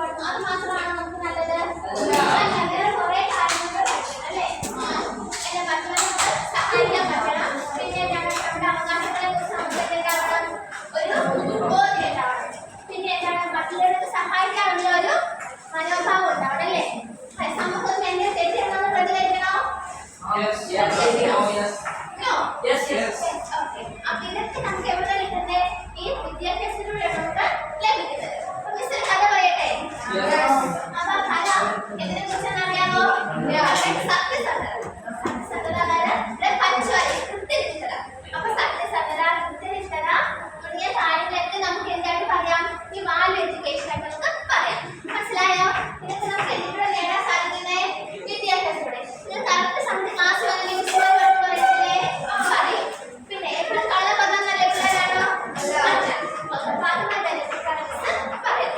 അത് മാത്രമാണ് നമുക്ക് നല്ലത്. അങ്ങനെ കുറെ കാര്യങ്ങൾ പഠിക്കണം അല്ലേ? എന്നെ മറ്റുള്ളവർക്ക് സഹായിക്കാൻ പറ്റണം. പിന്നെ നമ്മുടെ അവകാശങ്ങളെ കുറിച്ച് നമുക്ക് എന്താവണം, ഒരു ബോധ്യം ഉണ്ടാവണം. പിന്നെ എന്താണ്, മറ്റുള്ളവർക്ക് സഹായിക്കാനുള്ള ഒരു മനോഭാവം ഉണ്ടാവണം അല്ലേ? സമൂഹത്തിൽ എന്നെ തെറ്റിയാണെന്ന് പ്രതികരിക്കണോ? അപ്പൊ ഇതൊക്കെ നമുക്ക് എവിടെ കിട്ടുന്നത്? ഈ വിദ്യാഭ്യാസത്തിലൂടെ നമുക്ക് ലഭിക്കുന്നത്. മിസ്റ്റർ കഥ പറയട്ടെ. അപ്പൊ കഥ ഇതിനെ കുറിച്ച് അറിയാമോ? സത്യസന്ധത. സത്യസന്ധത പഞ്ചവാരി കൃത്യനിഷ്ഠത. അപ്പൊ സത്യസന്ധത, കൃത്യനിഷ്ഠത തുടങ്ങിയ കാര്യങ്ങളൊക്കെ നമുക്ക് എന്തായിട്ട് പറയാം? ഈ വാല്യൂ എഡ്യൂക്കേഷൻ ആയിട്ട് നമുക്ക് പറയാം. മനസ്സിലായോ? ഇതൊക്കെ നമുക്ക് എവിടെ നേടാൻ സാധിക്കുന്നത്? വിദ്യാഭ്യാസത്തിലൂടെ. നിങ്ങൾ കറക്റ്റ് സമയത്ത് ക്ലാസ് വന്നില്ലെങ്കിൽ പറയും. പിന്നെ എപ്പോഴും കള്ളം പറഞ്ഞാൽ നല്ല പിള്ളേരാണോ? പറയും.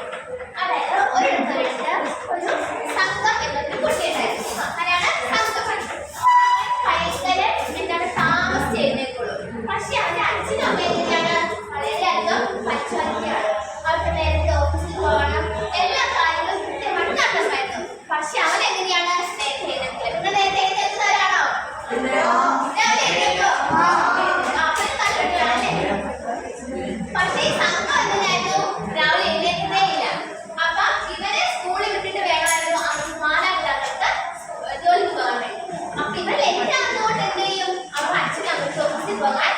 അതായത് ഒരിടത്തൊരിടത്ത് ഒരു സംഘം എന്നൊരു കുട്ടിയുണ്ടായിരുന്നു. അങ്ങനെയാണ് സംഘം. ഭയങ്കര എന്താണ് താമസിച്ച് എഴുന്നേക്കുള്ളൂ. പക്ഷെ അവന്റെ അച്ഛനും അമ്മയും എങ്ങനെയാണ്? വളരെയധികം പച്ചുവലിയാണ്. അവർക്ക് നേരത്തെ ഓഫീസിൽ പോകണം, എല്ലാ കാര്യങ്ങളും കൃത്യമായിട്ട് നടത്തമായിരുന്നു. പക്ഷെ അവൻ എങ്ങനെയാണ്? നേരത്തെ എഴുന്നേൽക്കില്ല. നിങ്ങൾ നേരത്തെ എഴുന്നേൽക്കുന്നവരാണോ? പക്ഷേ ഈ സംഘം എങ്ങനെയായിരുന്നു? രാവിലെ എഴുന്നേൽക്കുന്നേ ഇല്ല. അപ്പൊ ഇവരെ സ്കൂളിൽ വിട്ടിട്ട് വേണമായിരുന്നു മാതാപിതാക്കൾക്ക് ജോലിക്ക് പോകാൻ വേണ്ടി. അപ്പൊ ഇവർ ലേറ്റാകുന്നതുകൊണ്ട് എന്ത് ചെയ്യും? അവർ അച്ഛനും അമ്മയ്ക്ക് ഓഫീസിൽ പോകാൻ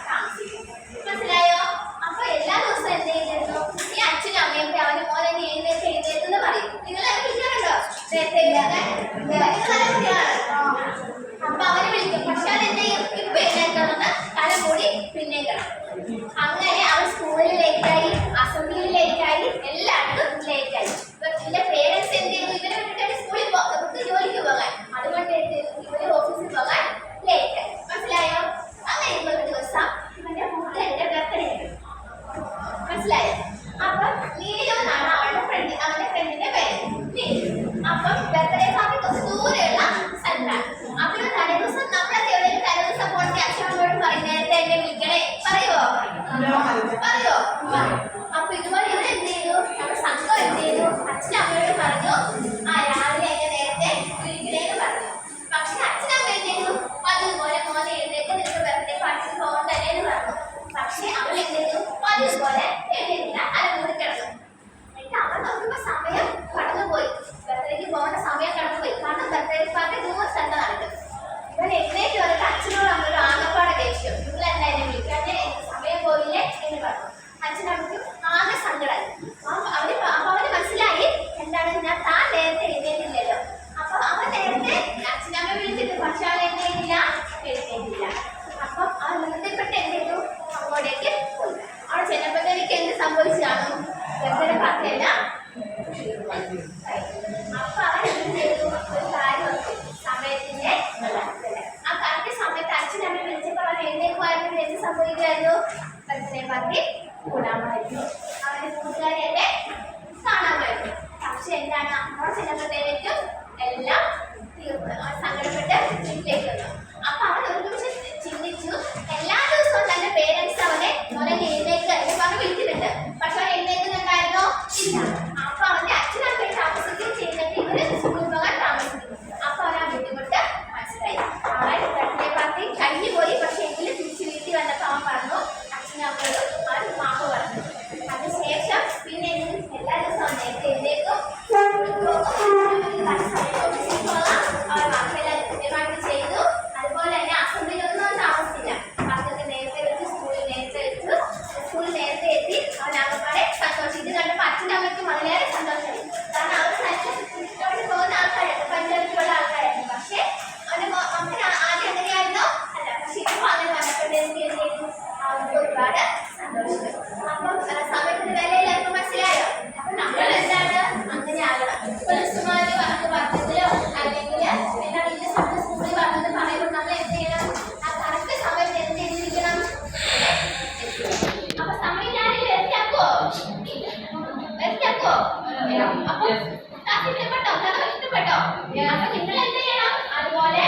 താമസിക്കും. മനസ്സിലായോ? അപ്പൊ എല്ലാ ദിവസവും എന്ത് ചെയ്തിരുന്നു? ഈ അച്ഛനും അമ്മയും അവന് മോനെ എഴുന്നേറ്റെന്ന് പറയും. നിങ്ങളെ വിളിക്കാറുണ്ടോ? നേരത്തെ അപ്പൊ അവനെ വിളിക്കും. പക്ഷെ അവൻ എന്ത് ചെയ്യും? ഇപ്പൊ എഴുന്നേൽക്കണമെന്ന് തലമുടി പിന്നെ അങ്ങനെ അവൻ സ്കൂളിൽ ലേറ്റായി, അസംബ്ലിയിൽ ലേറ്റായി, എല്ലായിടത്തും ലേറ്റായി. ഇതിന്റെ പേരൻസ് എന്ത് ചെയ്തു? ഇവരെ വിട്ടിട്ട് സ്കൂളിൽ ഇവർക്ക് ജോലിക്ക് പോകാൻ, അതുകൊണ്ട് ഇവര് ഓഫീസിൽ പോകാൻ ലേറ്റായി. മനസ്സിലായോ? അങ്ങനെ ഒരു ദിവസം ഇവന്റെ കൂട്ടുകാരുടെ ബർത്ത്ഡേ ആയിരുന്നു. മനസ്സിലായോ? അപ്പൊ നീലു എന്നാണ് അവന്റെ ഫ്രണ്ടിന്റെ പേര്. അപ്പം ബർത്ത്ഡേ പാർട്ടി കുറച്ച് ദൂരെയുള്ള സ്ഥലത്താണ്. അപ്പോൾ തലേദിവസം നമ്മളൊക്കെ എവിടെയും തലേദിവസം പോകണമെങ്കിൽ അച്ഛനോട് പറയും, നേരത്തെ എന്നെ വിളിക്കണേ. പറയുവോ? അപ്പൊ ഇതുപോലെ ഇവർ എന്ത് ചെയ്തു? നമ്മുടെ സംഘം എന്ത് ചെയ്തു? അച്ഛനമ്മയോട് പറഞ്ഞു, രാവിലെ എന്നെ നേരത്തെ വിളിക്കണേന്ന് പറഞ്ഞു. പക്ഷെ അച്ഛനമ്മ എന്ത് ചെയ്തു? അതുപോലെ മോനെ എഴുന്നേറ്റ് നിനക്ക് ബർത്ത്ഡേ പാർട്ടിക്ക് പോകണ്ടല്ലേ എന്ന് പറഞ്ഞു. പക്ഷെ അവൾ എന്ത് ചെയ്തു? അതുപോലെ എഴുന്നേറ്റില്ല, അലമുറി കിടന്നു. എന്നിട്ട് അവൻ നോക്കുമ്പോ സമയം കടന്നുപോയി. ബർത്ത്ഡേക്ക് പോകേണ്ട സമയം കടന്നുപോയി. കാരണം ബർത്ത്ഡേ പാർട്ടി ദൂരെ സ്ഥലത്ത് നടക്കും. ഇവൻ എഴുന്നേറ്റ് വന്നിട്ട് അച്ഛനോട് അമ്മയോട് ആകപ്പാടെ ദേഷ്യം. നിങ്ങൾ എന്താ എന്നെ വിളിക്കാതെ? എനിക്ക് സമയം പോയില്ലേ എന്ന് പറഞ്ഞു. അച്ഛനമ്മയ്ക്ക് ആകെ സങ്കടമായി. അവന് മനസ്സിലായി എന്താണ്, ഞാൻ താൻ നേരത്തെ എഴുന്നേറ്റില്ലല്ലോ. അപ്പൊ അവൻ നേരത്തെ അച്ഛനമ്മ വിളിച്ചിട്ട് പക്ഷെ അവൻ എഴുന്നേറ്റില്ല. അപ്പം അവൻ നിർത്തിപ്പെട്ട് എന്ത് ചെയ്തു? അങ്ങോട്ടേക്ക് പോയി. അവിടെ ചെന്നപ്പോഴത്തേക്ക് എന്ത് സംഭവിച്ചു കാണും? ബർത്ത്ഡേ പാർട്ടിയല്ല. അപ്പൊ അവൻ എന്ത് ചെയ്തു? ഒരു കാര്യം സമയത്തിന്റെ ആ കറക്റ്റ് സമയത്ത് അച്ഛനമ്മ വിളിച്ചപ്പോൾ അവൻ എഴുന്നേക്കുമായിരുന്നു. എന്ത് സംഭവിക്കുമായിരുന്നു? Birthday party കൂടാമായിരുന്നു. അവന്റെ കൂട്ടുകാരെയൊക്കെ കാണാമായിരുന്നു. പക്ഷെ എന്താണ്, അവിടെ ചെന്നപ്പോഴത്തേക്കും എല്ലാം തീർന്നു. അവൻ സങ്കടപ്പെട്ട് വീട്ടിലേക്ക് വന്നു. അപ്പൊ അവൻ ഒരു നിമിഷം ചിന്തിച്ചു, എല്ലാ ദിവസവും തന്റെ പേരൻസ് അവനെ എഴുന്നേക്ക് എന്ന് പറഞ്ഞ് വിളിക്കുന്നുണ്ട്. പക്ഷെ അവൻ എഴുന്നേക്കുന്നുണ്ടായിരുന്നോ? ഇല്ല. അപ്പൊ അവന്റെ അച്ഛനമ്മയെ താമസിക്കുകയും ചെയ്തിട്ട് ഇവര് സ്കൂളിൽ പോകാൻ താമസിക്കുന്നു. അപ്പൊ അവൻ ആ ബുദ്ധിമുട്ട് മനസ്സിലായി. അവൻ ബർത്ത്ഡേ പാർട്ടി കഴിഞ്ഞു പോയി. പക്ഷെ എങ്കിലും തിരിച്ച് വീട്ടിൽ വന്നപ്പോ അവൻ പറഞ്ഞു, അച്ഛനമ്മയോട് അവൻ മാപ്പ് പറഞ്ഞു. അതിനുശേഷം പിന്നെ എല്ലാ ദിവസവും നേരത്തെ എഴുന്നേക്കും, അവൻ വാക്കെല്ലാം കൃത്യമായിട്ട് ചെയ്തു. അതുപോലെ തന്നെ അസംബ്ലിയിലൊന്നും താമസിച്ചില്ല. വർക്കൊക്കെ നേരത്തെ വെച്ച്, സ്കൂളിൽ നേരത്തെ എത്തി. അവൻ ആകപ്പാടെ സന്തോഷം. ഇത് കണ്ടപ്പോൾ അച്ഛൻ്റെ അമ്മയ്ക്കും വളരെയേറെ സന്തോഷമായി. കാരണം അവർ ഇഷ്ടപ്പെട്ട് പോകുന്ന ആൾക്കാരായിരുന്നു, പഞ്ചായത്തിലുള്ള ആൾക്കാരായിരുന്നു. പക്ഷേ അവൻ്റെ മക്കൾ ആദ്യം എങ്ങനെയായിരുന്നോ? അല്ല. പക്ഷെ ഇപ്പോൾ അങ്ങനെ വന്നപ്പോഴത്തേക്ക് എന്ത് ചെയ്തു? അവർക്ക് ഒരുപാട് സന്തോഷം. അപ്പം സമയത്തിന് വിലയില്ലായിരുന്നു. മനസ്സിലായോ? അപ്പൊ നമ്മൾ എന്താണ് അങ്ങനെ ആകണം. പോലീസുമാര് പറഞ്ഞതിലോ അല്ലെങ്കിൽ എന്താണ് ഇന്ന സമയത്ത് സ്കൂളിൽ വന്നത് പറയുമ്പോൾ നമ്മൾ എന്ത് ചെയ്യണം? ആ കറക്റ്റ് സമയത്ത് എന്ത് ചെയ്തിരിക്കണം? അപ്പൊ സമയം ഞാനിത് വ്യക്താക്കോ? അപ്പൊ ഇഷ്ടപ്പെട്ടോ? അപ്പൊ നിങ്ങൾ എന്ത് ചെയ്യണം? അതുപോലെ